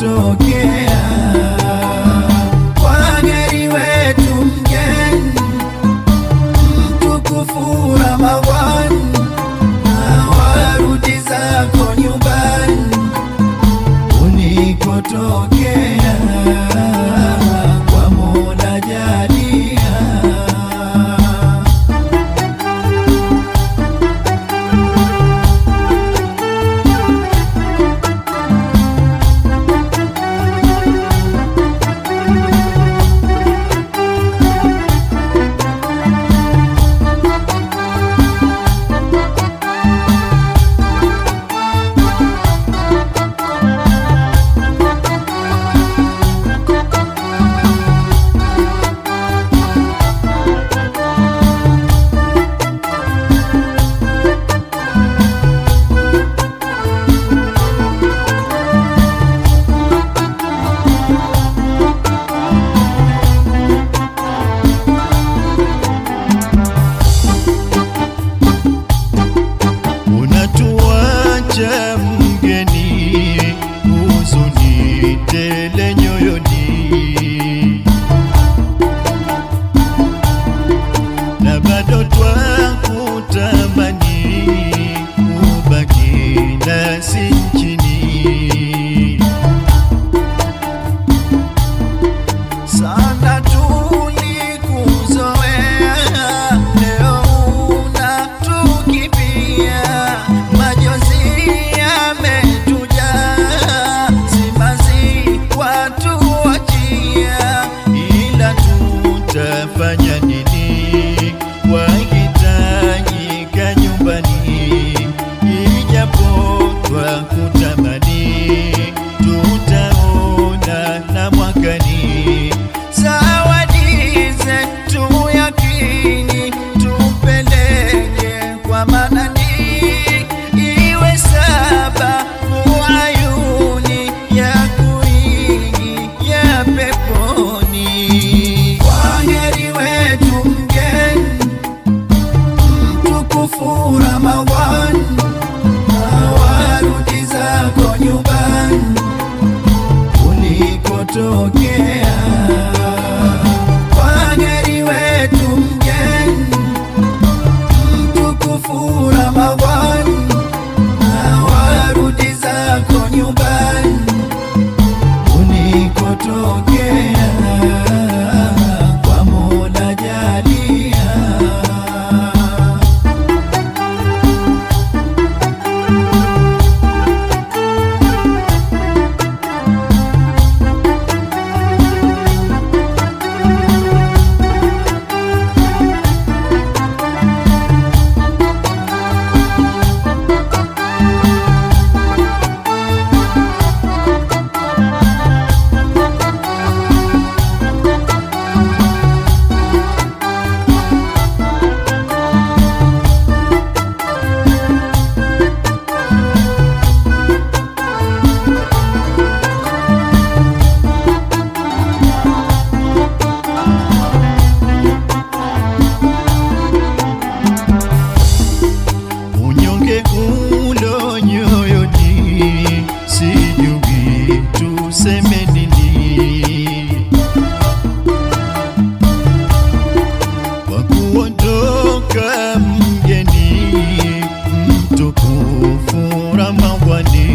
ulikotokea. Wageni wetu mgeni mtukufu Ramadhani, warudi zako nyumbani ulikotokea, kwa Mola jalia. Mgeni huzuni tele nyoyoni, na bado twakutamani ubaki nasi nchini. Sana tulikuzoea, leo unatukimbia. Majonzi yametujaa, simanzi watuachia, ila tutafanya nini wakitajika nyumbani? Ijapo twakutamani, tutaona na mwakani. Zawadi zetu yakini tupeleke kwa Manani, iwe sababu ayuni ya kuingia peponi. Wageni wetu mgeni mtukufu Ramadhani, warudi zako nyumbani ulikotokea. Wageni wetu mgeni mtukufu Ramadhani, warudi zako nyumbani ulikotokea, kwa Mola jalia. Ulo nyoyoni, sijui tuseme nini, kwa kuondoka mgeni mtukufu Ramadhani.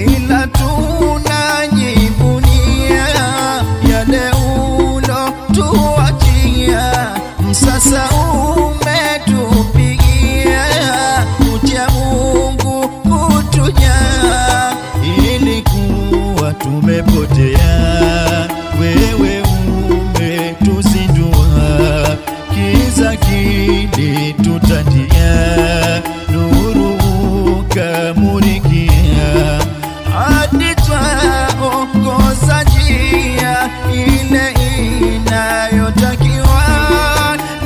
Ila tunajivunia yale ulo tuachia, sasa umetupigia ucha Mungu kutunya. Ilikuwa tumepotea, wewe umetuzindua, kiza kilitutandia, nuru ukamurikia, hadi twaongoza njia ile inayotakiwa,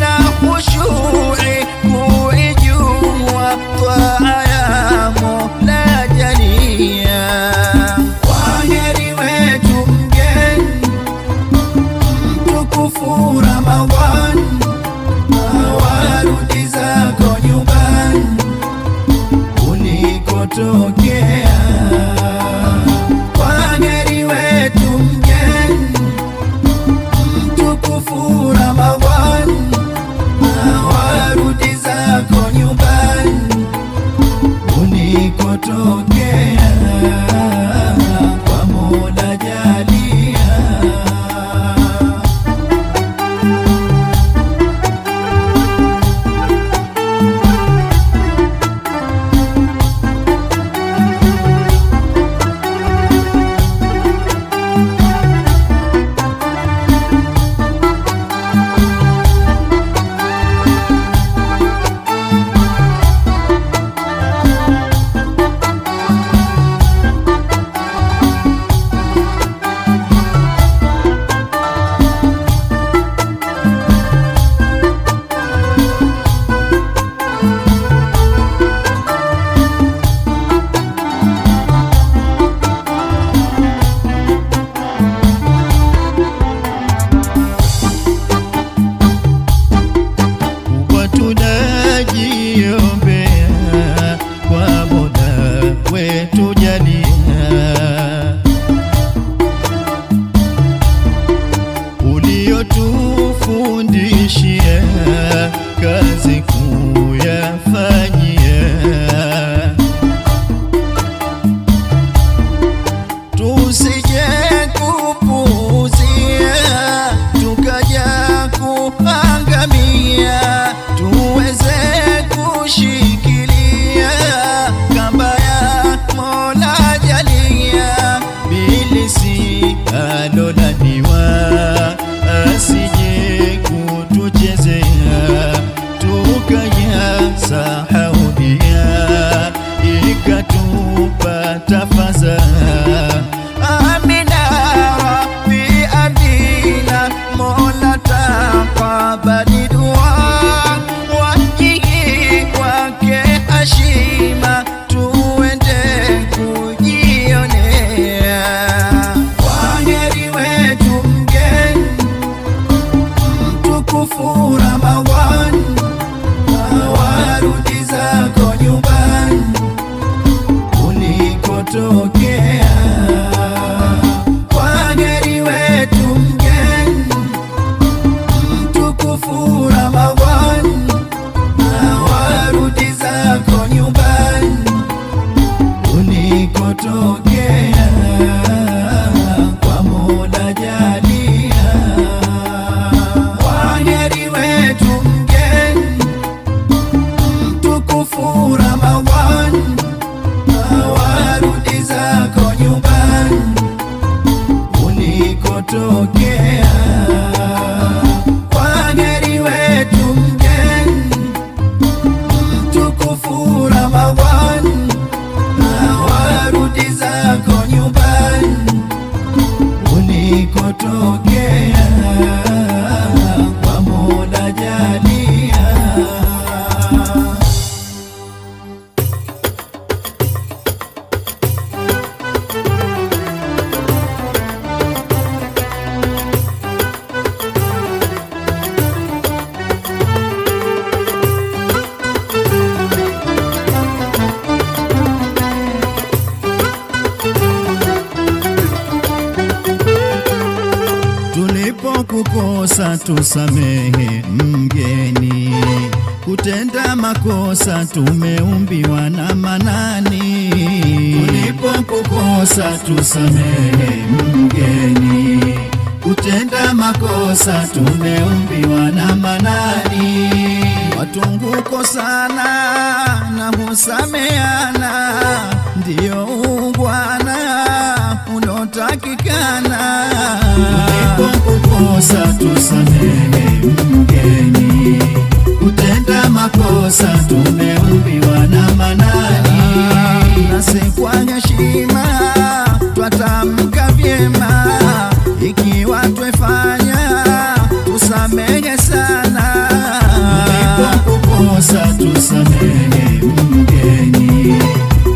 na khushu'i kuijua taa ya Mola jalia. Wageni wetu mgeni mtukufu Ramadhani, warudi zako nyumbani ulikotokea. Wageni wetu mgeni mtukufu Ramadhani, warudi zako nyumbani ulikotokea, kwa Mola jalia. Tunajiombea kwa Mola wetu jalia, uliotufundishia kazi kuyafanyia, tusije kupuuzia tukaja kuangamia, tuweze kushikilia kamba ya Mola jalia. Bilisi alolaniwa asije kutuchezea, tukayasahaudia ikatupata fadhaa. Amina Rabbi adina, Mola taqabbal dua, wajihi wake heshima tuende kujionea. Wageni wetu mgeni mtukufu Ramadhani, warudi zako nyumbani ulikotokea. Wageni wetu mgeni mtukufu Ramadhani, warudi zako nyumbani ulikotokea, kwa Mola jalia. Wageni wetu mgeni mtukufu Ramadhani, warudi zako nyumbani ulikotokea. Wageni wetu mgeni mtukufu Ramadhani, warudi zako nyumbani ulikotokea, kwa Mola jalia. Tulipokukosa tusamehe mgeni, kutenda makosa tumeumbiwa na Manani. Tulipokukosa tusamehe mgeni, kutenda makosa tumeumbiwa na Manani. Watunguko sana na husameana, ndiyo ungwana unotakikana. Tulipokukosa tusamehe mgeni, kutenda makosa tumeumbiwa na Manani. Nasi kwa heshima twatamka vyema, ikiwa twefanya tusamehe sana. Tulipokukosa tusamehe mgeni,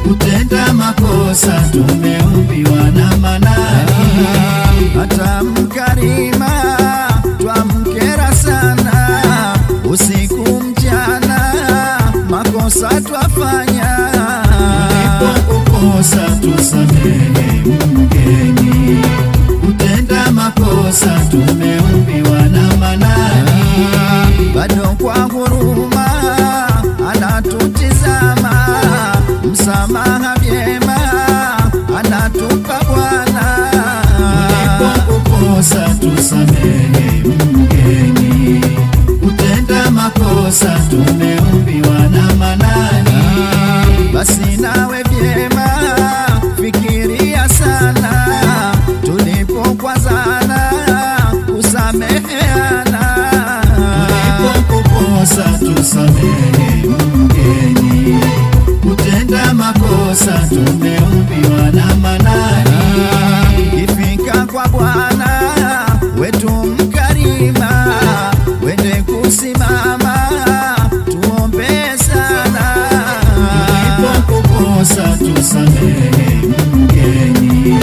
kutenda makosa tumeumbiwa na Manani. Hata mkarima twamkera sana, usiku mchana makosa twafanya. kukosa tusamehe mgeni, kutenda makosa tumeumbiwa na Manani. Bado kwa huruma anatutizama, msamaha vyema anatupa Bwana. Tulipokukosa tusamehe mgeni, kutenda makosa tumeumbiwa na Manani. Basi nawe vyema fikiria sana, tulipokwazana kusameheana. Tulipokukosa tusamehe mgeni, kutenda makosa tumeumbiwa na Manani. Ifika kwa Bwana wetu mkarima, wende kusimama tuombe sana. Tulipokukosa tusamehe mgeni,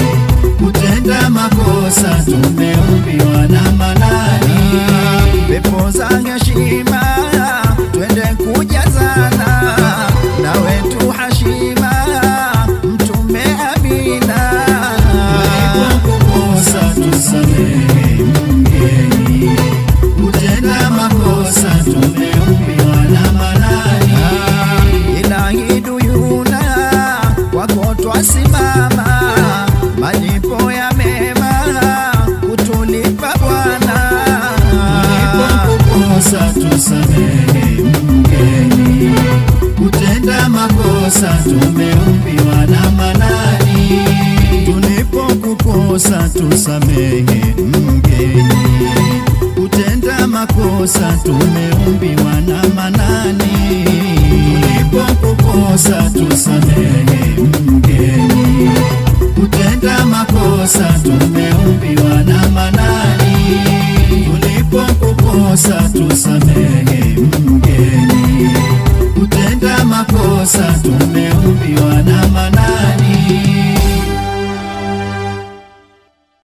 kutenda makosa tumeumbiwa na Manani. Pepo za heshima twende kujazana, na wetu hashima Mtume Amina. Tulipokukosa tusamehe mgeni, kutenda makosa tumeumbiwa na Manani. Ilahi duyuna kwako twasimama, malipo ya mema kutulipa Bwana. Tulipokukosa tusamehe mgeni, kutenda makosa tumeumbiwa na Manani. Tulipokukosa tusamehe mgeni, kutenda makosa tumeumbiwa na Manani. Tulipokukosa tusamehe mgeni, kutenda makosa tumeumbiwa na Manani. Tulipokukosa tusamehe mgeni, kutenda makosa tumeumbiwa na Manani.